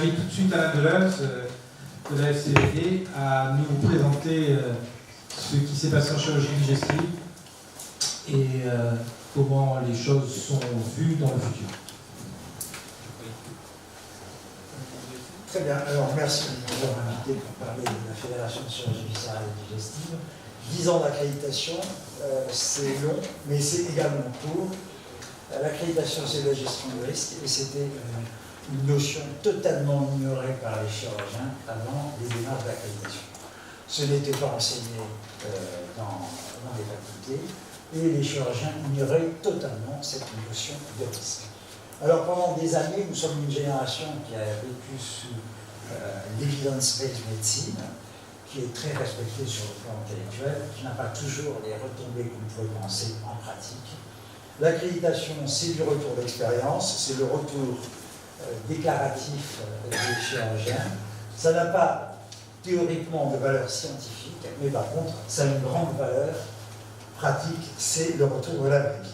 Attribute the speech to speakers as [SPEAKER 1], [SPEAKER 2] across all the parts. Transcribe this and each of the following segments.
[SPEAKER 1] J'invite tout de suite Alain Deleuze de la SCVD à nous présenter ce qui s'est passé en chirurgie digestive et comment les choses sont vues dans le futur.
[SPEAKER 2] Très bien, alors merci de nous avoir invités pour parler de la Fédération de chirurgie viscérale et digestive. 10 ans d'accréditation, c'est long, mais c'est également court. L'accréditation, c'est la gestion de risque, et c'était une notion totalement ignorée par les chirurgiens avant les démarches d'accréditation. Ce n'était pas enseigné dans les facultés, et les chirurgiens ignoraient totalement cette notion de risque. Alors pendant des années, nous sommes une génération qui a vécu sous l'evidence-based medicine, qui est très respectée sur le plan intellectuel, qui n'a pas toujours les retombées qu'on pourrait penser en pratique. L'accréditation, c'est du retour d'expérience, c'est le retour déclaratif des chirurgiens. Ça n'a pas théoriquement de valeur scientifique, mais par contre, ça a une grande valeur pratique, c'est le retour de la vraie vie.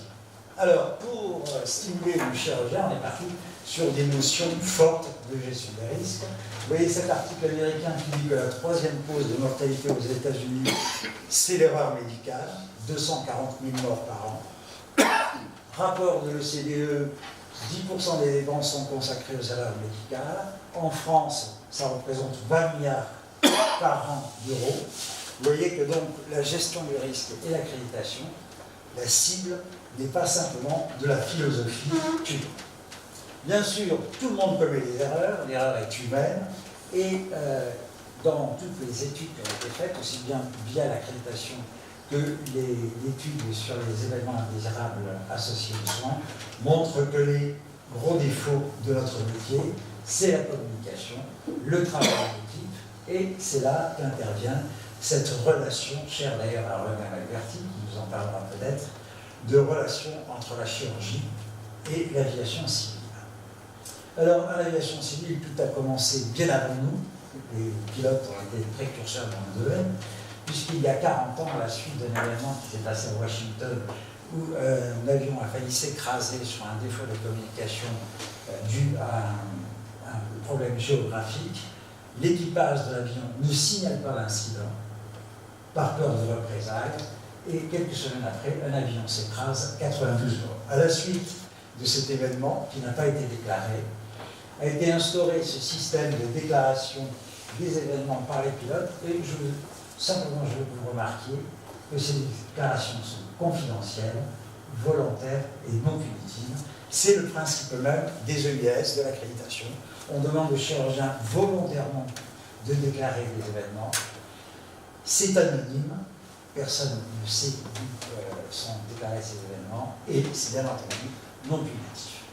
[SPEAKER 2] Alors, pour stimuler le chirurgien, on est parti sur des notions fortes de gestion des risques. Vous voyez cet article américain qui dit que la troisième cause de mortalité aux États-Unis, c'est l'erreur médicale, 240 000 morts par an. Rapport de l'OCDE, 10% des dépenses sont consacrées aux erreurs médicales. En France, ça représente 20 milliards par an d'euros. Vous voyez que donc la gestion du risque et l'accréditation, la cible n'est pas simplement de la philosophie pure. Bien sûr, tout le monde commet des erreurs, l'erreur est humaine, et dans toutes les études qui ont été faites, aussi bien via l'accréditation que les études sur les événements indésirables associés aux soins, montrent que les gros défauts de notre métier, c'est la communication, le travail d'équipe, et c'est là qu'intervient cette relation, chère d'ailleurs à René Alberti, qui nous en parlera peut-être, de relation entre la chirurgie et l'aviation civile. Alors, à l'aviation civile, tout a commencé bien avant nous. Les pilotes ont été précurseurs dans le domaine, puisqu'il y a 40 ans, à la suite d'un événement qui s'est passé à Washington, où un avion a failli s'écraser sur un défaut de communication dû à un problème géographique, l'équipage de l'avion ne signale pas l'incident, par peur de représailles, et quelques semaines après, un avion s'écrase, 92 morts. À la suite de cet événement, qui n'a pas été déclaré, a été instauré ce système de déclaration des événements par les pilotes, et simplement je veux que vous remarquiez que ces déclarations sont confidentielles, volontaires et non punitives. C'est le principe même des EIS, de l'accréditation. On demande aux chirurgiens volontairement de déclarer des événements. C'est anonyme, personne ne sait où sont déclarés ces événements, et c'est bien entendu non punitif.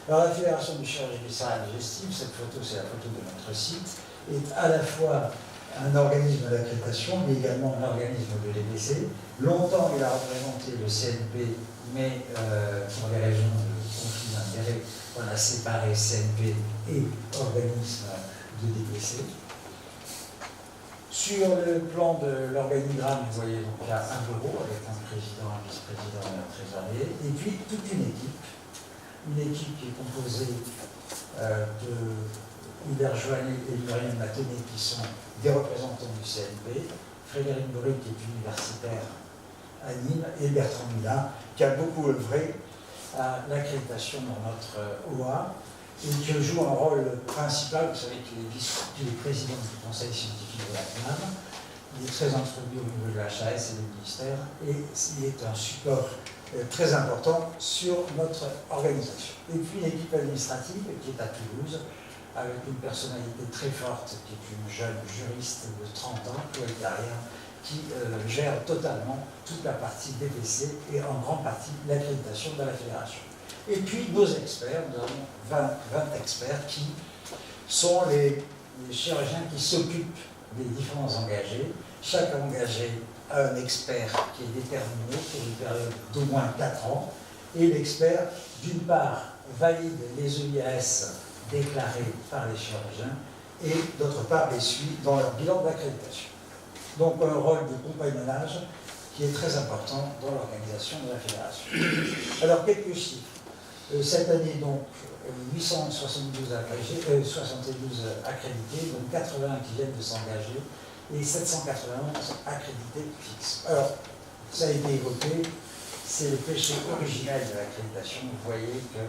[SPEAKER 2] Alors la Fédération de chirurgie viscérale et digestive, cette photo c'est la photo de notre site, est à la fois un organisme d'accréditation, mais également un organisme de l'EBC. Longtemps il a représenté le CNP, mais pour des raisons de conflit d'intérêts, on a séparé CNP et organisme de DPC. Sur le plan de l'organigramme, vous voyez donc là un bureau avec un président, un vice-président et un trésorier, et puis toute une équipe qui est composée de Hubert Joannet et Muriel Matonnet qui sont des représentants du CNP, Frédéric Bourri qui est universitaire à Nîmes, et Bertrand Millat qui a beaucoup œuvré à l'accréditation dans notre OA, et qui joue un rôle principal. Vous savez qu'il est président du conseil scientifique de la CNAM, il est très introduit au niveau de l'HAS et du ministère, et il est un support très important sur notre organisation. Et puis l'équipe administrative qui est à Toulouse, avec une personnalité très forte, qui est une jeune juriste de 30 ans, Chloé Carrière, qui gère totalement toute la partie DPC et en grande partie l'accréditation de la fédération. Et puis nos experts, nous avons 20 experts qui sont les chirurgiens qui s'occupent des différents engagés. Chaque engagé a un expert qui est déterminé pour une période d'au moins 4 ans. Et l'expert, d'une part, valide les EIS déclarés par les chirurgiens et d'autre part les suit dans leur bilan d'accréditation. Donc un rôle de compagnonnage qui est très important dans l'organisation de la fédération. Alors quelques chiffres. Cette année donc, 872 accrédités, donc 80 qui viennent de s'engager, et 791 accrédités fixes. Alors, ça a été évoqué, c'est le péché originel de l'accréditation. Vous voyez que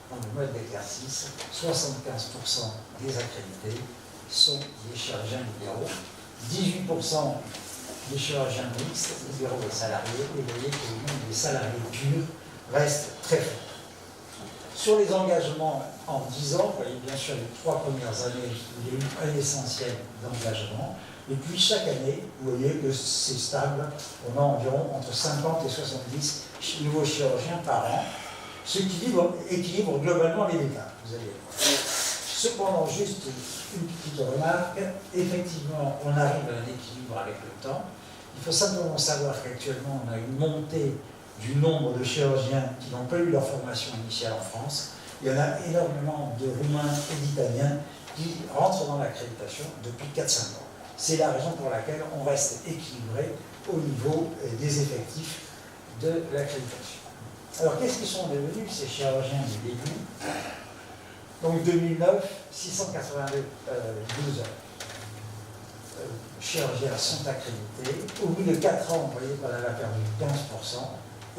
[SPEAKER 2] dans le mode d'exercice, 75% des accrédités sont des chirurgiens libéraux, 18% des chirurgiens mixtes, libéraux et salariés, et vous voyez que le nombre des salariés purs reste très fort. Sur les engagements en 10 ans, vous voyez bien sûr les 3 premières années, il y a eu un essentiel d'engagement. Et puis chaque année, vous voyez que c'est stable, on a environ entre 50 et 70 nouveaux chirurgiens par an, ce qui équilibre globalement les départs, vous allez voir. Cependant, juste une petite remarque, effectivement, on arrive à un équilibre avec le temps. Il faut simplement savoir qu'actuellement, on a une montée du nombre de chirurgiens qui n'ont pas eu leur formation initiale en France. Il y en a énormément de Roumains et d'Italiens qui rentrent dans l'accréditation depuis 4-5 ans. C'est la raison pour laquelle on reste équilibré au niveau des effectifs de l'accréditation. Alors, qu'est-ce qu'ils sont devenus ces chirurgiens du début? Donc, 2009, 692 chirurgiens sont accrédités. Au bout de 4 ans, vous voyez qu'on avait perdu 15%.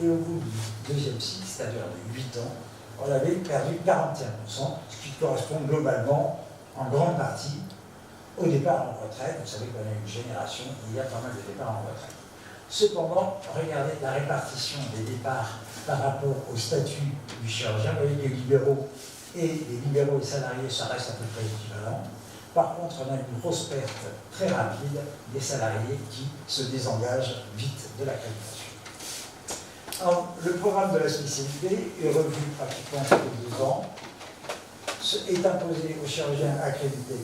[SPEAKER 2] Et au bout du deuxième cycle, c'est-à-dire de 8 ans, on avait perdu 41%, ce qui correspond globalement, en grande partie, au départ en retraite. Vous savez qu'on a une génération où il y a pas mal de départs en retraite. Cependant, regardez la répartition des départs par rapport au statut du chirurgien. Vous voyez, les libéraux et salariés, ça reste à peu près équivalent. Par contre, on a une grosse perte très rapide des salariés qui se désengagent vite de l'accréditation. Alors, le programme de la spécialité est revu pratiquement tous les 2 ans, est imposé aux chirurgiens accrédités,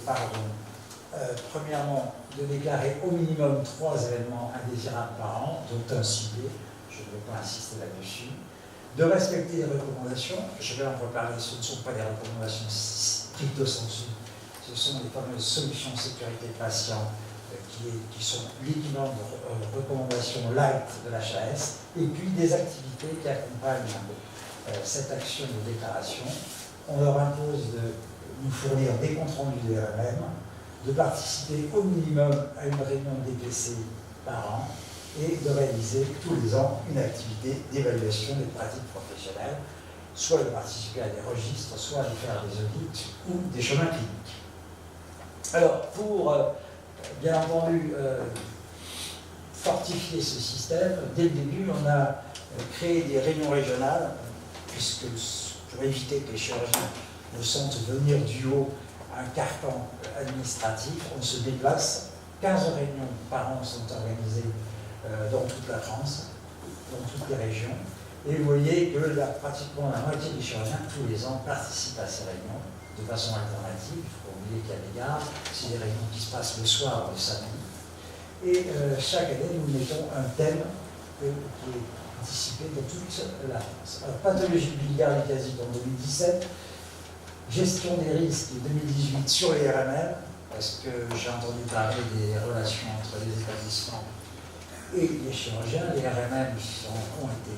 [SPEAKER 2] premièrement, de déclarer au minimum 3 événements indésirables par an, dont un ciblé, je ne vais pas insister là-dessus, de respecter les recommandations. Je vais en reparler, ce ne sont pas des recommandations stricto sensu, ce sont les fameuses solutions de sécurité patient qui sont l'équivalent de recommandations light de l'HAS, et puis des activités qui accompagnent cette action de déclaration. On leur impose de nous fournir des comptes rendus des RMM, de participer au minimum à une réunion DPC par an et de réaliser tous les ans une activité d'évaluation des pratiques professionnelles, soit de participer à des registres, soit de faire des audits ou des chemins cliniques. Alors, pour bien entendu fortifier ce système, dès le début, on a créé des réunions régionales, puisque pour éviter que les chirurgiens ne sentent venir du haut un carcan administratif, on se déplace. 15 réunions par an sont organisées dans toute la France, dans toutes les régions. Et vous voyez que pratiquement la moitié des chirurgiens, tous les ans, participent à ces réunions de façon alternative. Il faut pas oublier qu'il y a des gardes, c'est des réunions qui se passent le soir ou le samedi. Et chaque année, nous mettons un thème qui est anticipé de toute la France. Alors, pathologie biliaire lymphatique en 2017, gestion des risques 2018 sur les RMM, parce que j'ai entendu parler des relations entre les établissements et les chirurgiens. Les RMM ont été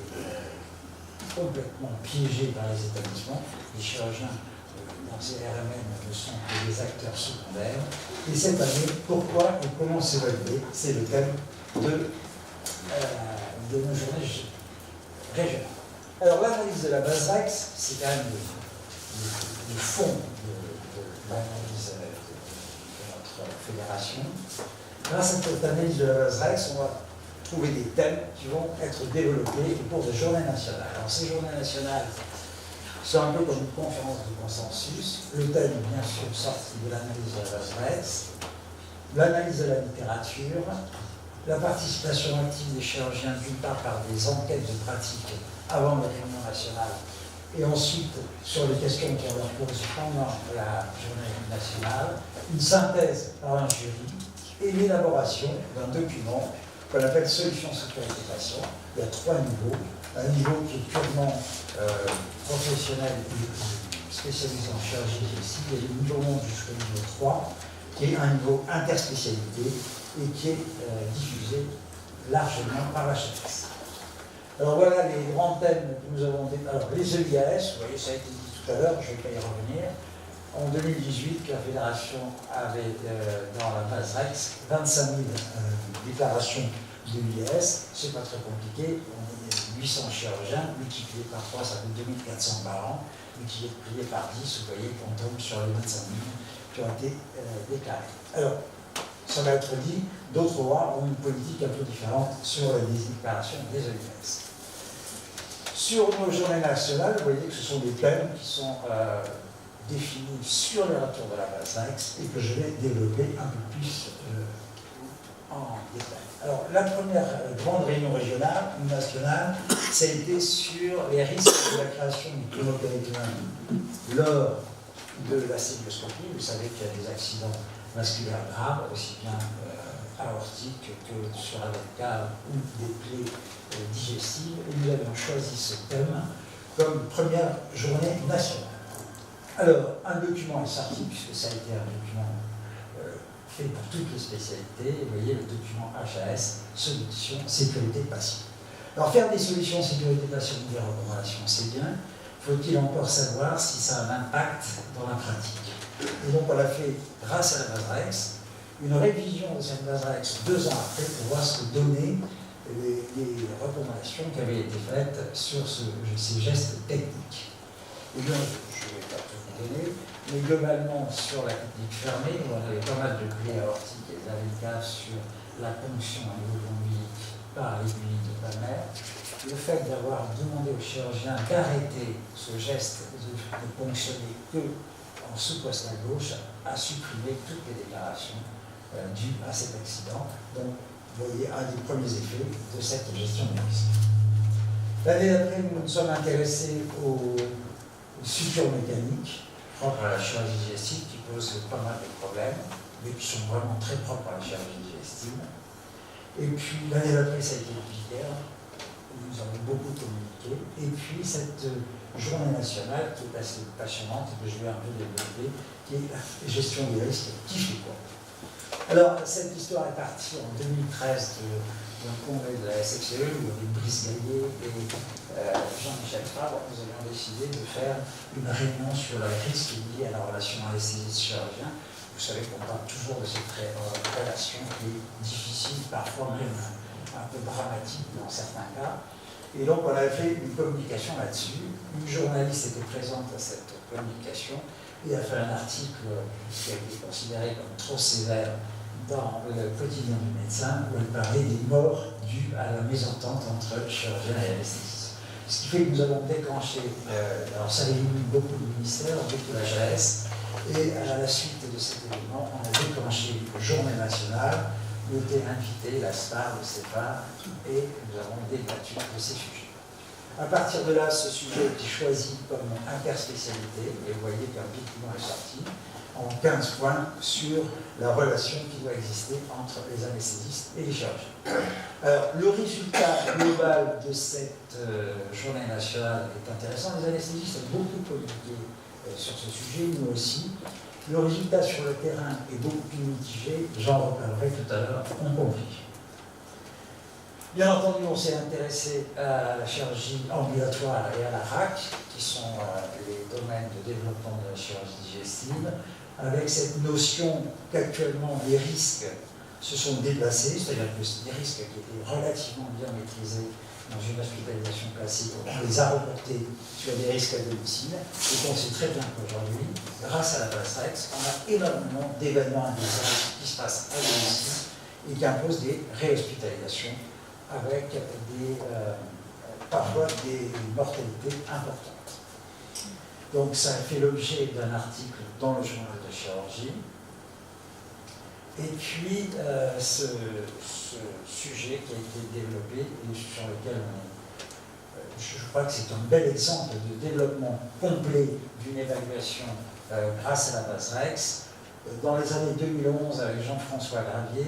[SPEAKER 2] complètement piégés par les établissements. Les chirurgiens dans ces RMM ne sont que des acteurs secondaires. Et cette année, pourquoi et comment s'évaluer? C'est le thème de nos journées régionales. Alors, l'analyse de la base REX, c'est quand même le fond de l'analyse de notre fédération. Grâce à cette analyse de la base REX, on va trouver des thèmes qui vont être développés au cours de journées nationales. Alors, ces journées nationales, c'est un peu comme une conférence de consensus. Le thème est bien sûr sorti de l'analyse de la base REX, l'analyse de la littérature, la participation active des chirurgiens, d'une part par des enquêtes de pratique avant la réunion nationale, et ensuite sur les questions qu'on leur pose pendant la journée nationale, une synthèse par un jury et l'élaboration d'un document qu'on appelle solution sécurité patient. Il y a 3 niveaux. Un niveau qui est purement professionnel et spécialisé en chirurgie digestive, et le niveau monte jusqu'au niveau 3, qui est un niveau interspécialité et qui est diffusé largement par la HAS. Alors voilà les grands thèmes que nous avons. Alors les EIAS, vous voyez, ça a été dit tout tout à l'heure, je ne vais pas y revenir. En 2018, la fédération avait dans la base REX 25 000 déclarations de l'IS. C'est pas très compliqué. On est 800 chirurgiens, multiplié par 3, ça fait 2400 par an. Multiplié par 10, vous voyez qu'on tombe sur les 25 000 qui ont été déclarés. Alors, ça va être dit, d'autres rois ont une politique un peu différente sur les déclarations des EIS. Sur nos journées nationales, vous voyez que ce sont des thèmes qui sont définis sur les retours de la base REX et que je vais développer un peu plus en détail. Alors, la première grande réunion régionale ou nationale, ça a été sur les risques de la création du tumor péritonéal lors de la célioscopie. Vous savez qu'il y a des accidents vasculaires graves, aussi bien aortiques que sur la cave ou des plaies digestives. Et nous avions choisi ce thème comme première journée nationale. Alors, un document est sorti, puisque ça a été un document fait pour toutes les spécialités. Vous voyez le document HAS, solution sécurité patient. Alors, faire des solutions sécurité patient ou des recommandations, c'est bien. Faut-il encore savoir si ça a un impact dans la pratique? Et donc, on a fait, grâce à la base REX, une révision de cette base REX 2 ans après pour voir ce que donnaient les recommandations qui avaient été faites sur ces gestes techniques. Et bien, je ne vais pas tout vous donner, mais globalement, sur la technique fermée, où on avait pas mal de plaies aortiques et des AVK sur la ponction à niveau ombilique par l'aiguille de Palmer, le fait d'avoir demandé aux chirurgiens d'arrêter ce geste de ponctionner que en sous-costale gauche a supprimé toutes les déclarations dues à cet accident. Donc, vous voyez un des premiers effets de cette gestion du risque. L'année d'après, nous nous sommes intéressés aux sutures mécaniques propres à la chirurgie digestive qui posent pas mal de problèmes, mais qui sont vraiment très propres à la chirurgie digestive. Et puis, l'année d'après, ça a été l'épidère. Nous avons beaucoup communiqué. Et puis, cette journée nationale qui est assez passionnante, que je vais un peu développer, qui est la gestion des risques qui fait quoi. Alors, cette histoire est partie en 2013 d'un congrès de la SFCE où avec Brice Gaillet et Jean-Michel Fabre, nous avions décidé de faire une réunion sur les risques liés à la relation anesthésiste-chirurgien. Vous savez qu'on parle toujours de cette relation qui est difficile, parfois même un peu dramatique dans certains cas. Et donc, on a fait une communication là-dessus. Une journaliste était présente à cette communication et a fait un article qui a été considéré comme trop sévère dans le quotidien du médecin, où elle parlait des morts dues à la mésentente entre chirurgien et anesthésiste. Ce qui fait que nous avons déclenché, alors ça réunit beaucoup de ministères, beaucoup l'HAS, et à la suite de cet événement, on a déclenché une journée nationale où étaient invités la SPAR, le CEPA, et nous avons débattu de ces sujets. À partir de là, ce sujet a été choisi comme interspécialité, et vous voyez qu'un document est sorti en 15 points sur la relation qui doit exister entre les anesthésistes et les chirurgiens. Alors, le résultat global de cette journée nationale est intéressant. Les anesthésistes ont beaucoup communiqué sur ce sujet, nous aussi. Le résultat sur le terrain est beaucoup plus mitigé, j'en reparlerai tout à l'heure, en compris. Bien entendu, on s'est intéressé à la chirurgie ambulatoire et à la RAC, qui sont les domaines de développement de la chirurgie digestive, avec cette notion qu'actuellement les risques se sont déplacés, c'est-à-dire que des risques qui étaient relativement bien maîtrisés dans une hospitalisation classique, on les a reportés sur des risques à domicile, et qu'on sait très bien qu'aujourd'hui, grâce à la base REX, on a énormément d'événements indésirables qui se passent à domicile et qui imposent des réhospitalisations avec parfois des mortalités importantes. Donc ça a fait l'objet d'un article dans le journal de chirurgie. Et puis ce sujet qui a été développé et sur lequel je crois que c'est un bel exemple de développement complet d'une évaluation grâce à la base REX. Dans les années 2011, avec Jean-François Gravier,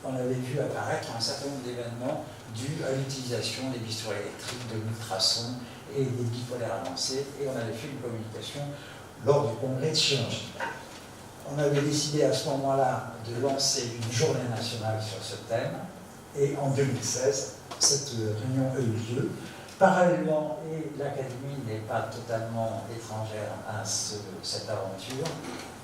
[SPEAKER 2] on avait vu apparaître un certain nombre d'événements dus à l'utilisation des bistouris électriques, de l'ultrason et des bipolaires avancés, et on avait fait une communication lors du congrès de chirurgie. On avait décidé à ce moment-là de lancer une journée nationale sur ce thème, et en 2016, cette réunion a eu lieu Parallèlement, et l'Académie n'est pas totalement étrangère à cette aventure,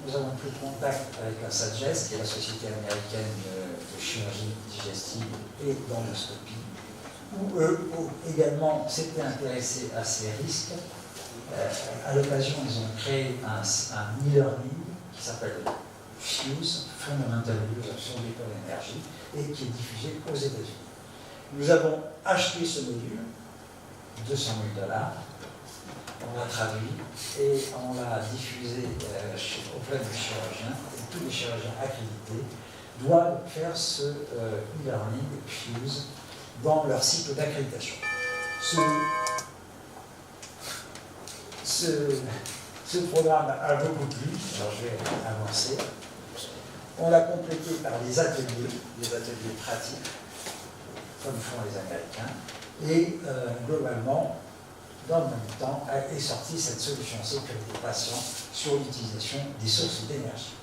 [SPEAKER 2] nous avons pris contact avec la SAGES, qui est la Société américaine de chirurgie digestive et d'endoscopie, où eux également s'étaient intéressés à ces risques. À l'occasion, ils ont créé un e-learning qui s'appelle FUSE, Fundamental Use of Surgical Energy, et qui est diffusé aux États-Unis. Nous avons acheté ce module, $200 000, on l'a traduit et on l'a diffusé auprès des chirurgiens, et tous les chirurgiens accrédités doivent faire ce e-learning FUSE dans leur cycle d'accréditation. Ce programme a beaucoup plu, alors je vais avancer. On l'a complété par des ateliers pratiques, comme font les Américains, et globalement, dans le même temps, est sortie cette solution sécurité patient sur l'utilisation des sources d'énergie.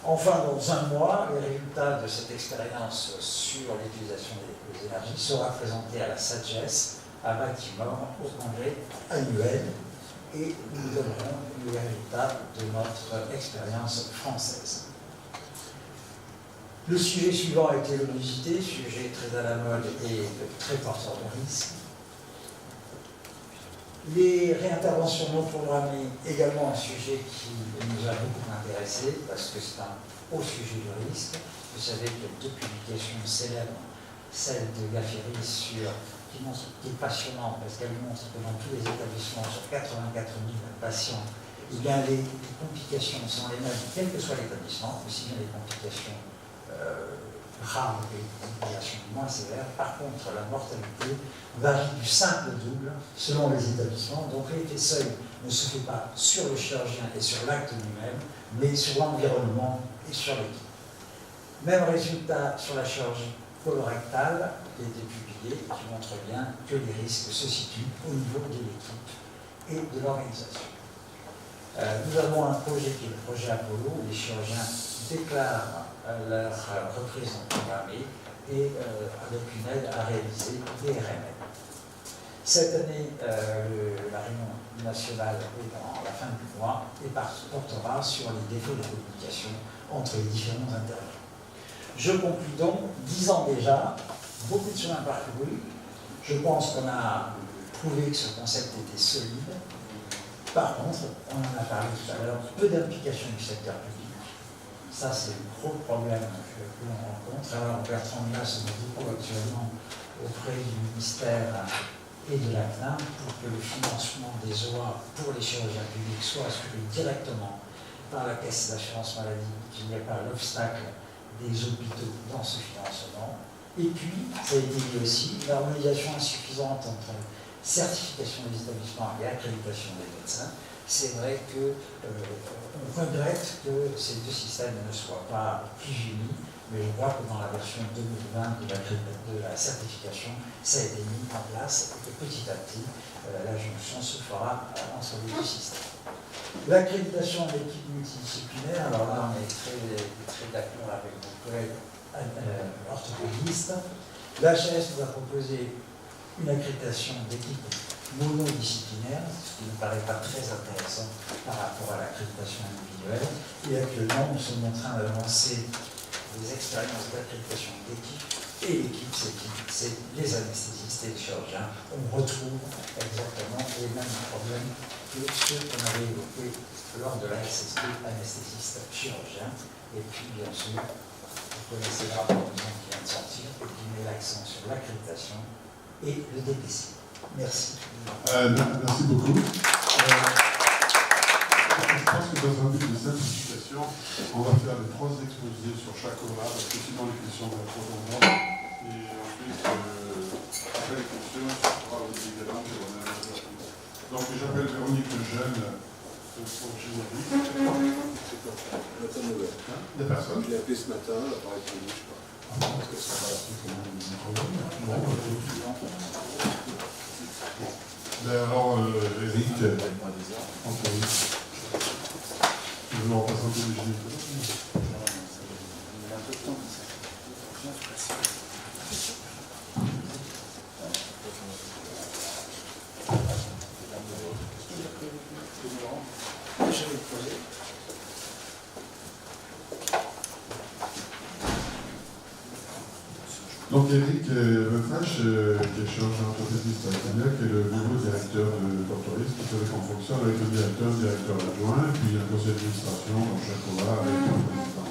[SPEAKER 2] Enfin, dans un mois, les résultats de cette expérience sur l'utilisation des énergies sera présenté à la SAGES à Baltimore au congrès annuel et nous donnerons les résultats de notre expérience française. Le sujet suivant a été l'obésité, sujet très à la mode et très porteur de risque. Les réinterventions non programmées, également un sujet qui nous a beaucoup intéressés parce que c'est un haut sujet de risque. Vous savez qu'il y a deux publications célèbres, celle de Gaffieri qui est passionnante parce qu'elle montre que dans tous les établissements, sur 84 000 patients, eh bien, les complications sont les mêmes, quel que soit l'établissement, aussi bien les complications rares que les complications moins sévères. Par contre, la mortalité varie du simple au double selon les établissements. Donc l'effet seuil ne se fait pas sur le chirurgien et sur l'acte lui-même, mais sur l'environnement et sur l'équipe. Même résultat sur la chirurgie colorectale qui a été publié, qui montre bien que les risques se situent au niveau de l'équipe et de l'organisation. Nous avons un projet qui est le projet Apollo, où les chirurgiens déclarent leur reprise en programmée et avec une aide à réaliser des RMN. Cette année, la réunion nationale est dans la fin du mois et portera sur les défauts de communication entre les différents intervenants. Je conclus donc, 10 ans déjà, beaucoup de chemin parcouru. Je pense qu'on a prouvé que ce concept était solide. Par contre, on en a parlé tout à l'heure, peu d'implication du secteur public. Ça, c'est le gros problème que l'on rencontre. Alors, Bertrand Milas se met beaucoup actuellement auprès du ministère et de la CNAM pour que le financement des OA pour les chirurgiens publics soit assuré directement par la caisse d'assurance maladie, qu'il n'y ait pas l'obstacle des hôpitaux dans ce financement. Et puis, ça a été dit aussi, l'harmonisation insuffisante entre certification des établissements et accréditation des médecins. C'est vrai qu'on regrette que ces deux systèmes ne soient pas plus unis, mais je crois que dans la version 2020 de la certification, ça a été mis en place et que petit à petit, la jonction se fera entre les deux systèmes. L'accréditation de l'équipe multidisciplinaire, alors là on est très d'accord avec vos collègues orthopédistes. L'HAS nous a proposé une accréditation d'équipe monodisciplinaire, ce qui ne me paraît pas très intéressant par rapport à l'accréditation individuelle. Et actuellement, nous sommes en train d'avancer des expériences d'accréditation d'équipe. Et l'équipe, c'est les anesthésistes et les chirurgiens. On retrouve exactement les mêmes problèmes que ceux qu'on avait évoqués lors de la SSP, anesthésiste chirurgien. Et puis, bien sûr, vous connaissez le rapport qui vient de sortir et qui met l'accent sur l'accréditation et le DPC. Merci.
[SPEAKER 3] Merci beaucoup. Je pense que dans un but de simplification, on va faire les 3 exposés sur chaque OA, parce que sinon les questions vont être trop longues. Et ensuite, après les questions, ce sera également que l'on a. Donc j'appelle Véronique Lejeune pour générique.
[SPEAKER 4] Matin 9h.
[SPEAKER 3] Il n'y a personne.
[SPEAKER 4] Je l'ai appelé ce matin, elle n'a pas répondu, je sais pas.
[SPEAKER 3] Ben alors, Eric, Anthony, tu veux nous représenter le gynécologue?
[SPEAKER 4] Il a un peu de temps comme ça.
[SPEAKER 3] Donc Eric Mefache, qui est chargé d'entreprise Tactania, qui est le nouveau directeur de Tortoise, qui fait qu'on fonctionne avec le directeur adjoint, puis un conseil d'administration dans chaque OVA avec le président.